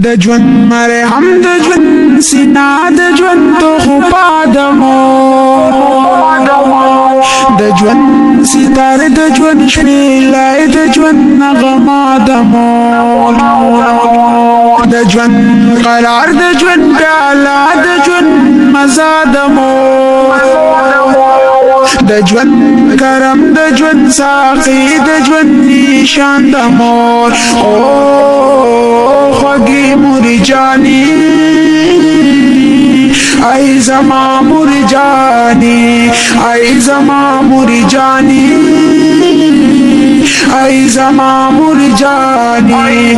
د ژوند مرهم د ژوند سینا د ژوند تو خو پادمو د ژوند ستاره د ژوند شپېلۍ د ژوند نغمه دمو د ژوند قرار د ژوند پیاله د ژوند مزه دمو د ژوند کرم د ژوند ساقي د ژوند نشان د مور او خوږې مورې جانې ای زما مورې جانې ای زما مورې جانې ای زما مورې جانې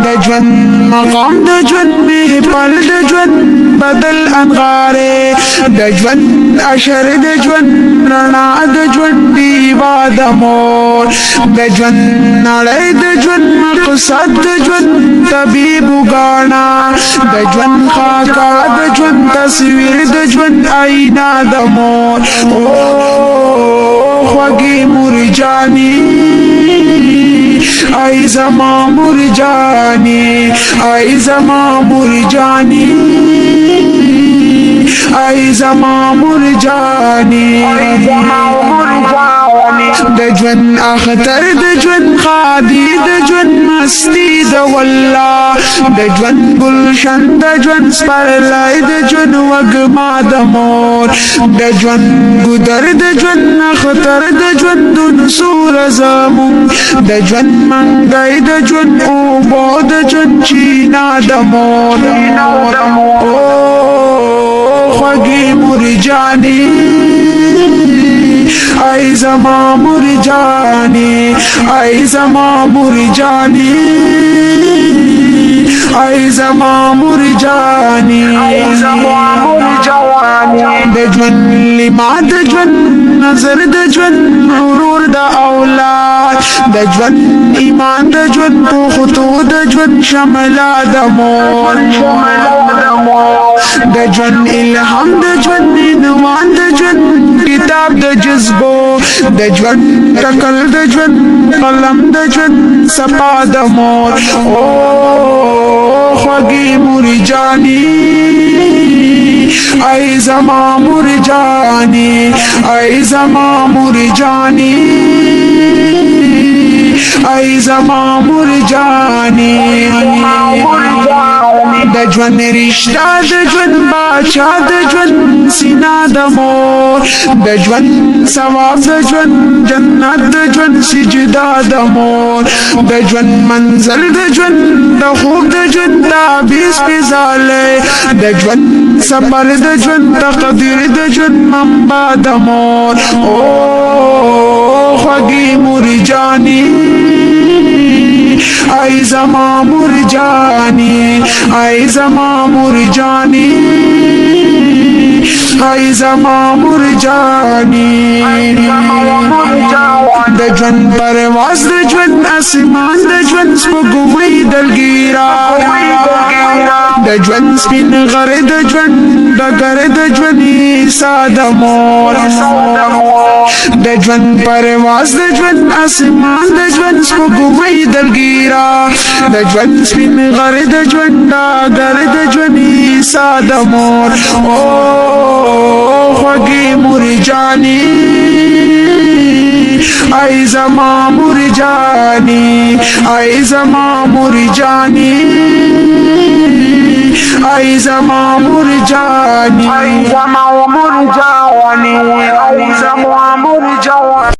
د ژوند مقام د ژوند محفل د ژوند بدل انغاره د ژوند اشر د ژوند رڼا د ژوند دیوا د مور د ژوند نړۍ د ژوند مقصد د ژوند طبیب وګاڼه د ژوند خاکا د ژوند تصویر د ژوند آینه د مور او خوږې مورې جانې ای زما مورې جانې ای زما مورې جانې ای زما مورې جانې د ژوند اختر د ژوند خادي د ژوند مستی د والله د ژوند گلشن د ژوند سپرلی د ژوند وږمه د مور د ژوند ګودر د ژوند اختر د ژوند نسور زمون د ژوند منګی د ژوند اوبو د ژوند چینا د مور او خوږې مورې جانې ای زما مورې جانې ای زما مورې جانې ای زما مورې جانې د ژوند لما د ژوند نظر د ژوند غرور د اولاد د ژوند ایمان د ژوند پوختو د ژوند شمله د مور د ژوند الهام د ژوند عنوان د ژوند کتاب د جذبو د ژوند ټکل د ژوند قلم د ژوند صفا د مور او خوږې مورې جانې ای زما مورې جانې ای زما مورې جانې ای زما مورې جانې د ژوند رشته د ژوند باچا د ژوند سینا د مور د ژوند ثواب د ژوند جنت د ژوند سجده د مور د ژوند منزل د ژوند د خوب د ژوند تابیس پیزالی د ژوند سفر د ژوند تقدیر د ژوند منبع د مور او خوږې مورې جانې ای زما مورې جانې ای زما مورې جانې ای زما مورې جانې د ژوند پرواز د ژوند اسمان د ژوند سپوږمۍ دلګیرا د ژوند سپین غر د ژوند ډګر د ژوند عیسی د مور د ژوند پرواز د ژوند اسمان د ژوند سپوږمۍ دلګیرا د ژوند سپین غر د ژوند ډګر د ژوند عیسی د مور او خوږې مورې جانې ای زما مورې جانې ای زما مورې جانې ای زما مورې جانې ای زما مورې جانې ای زما مورې جانې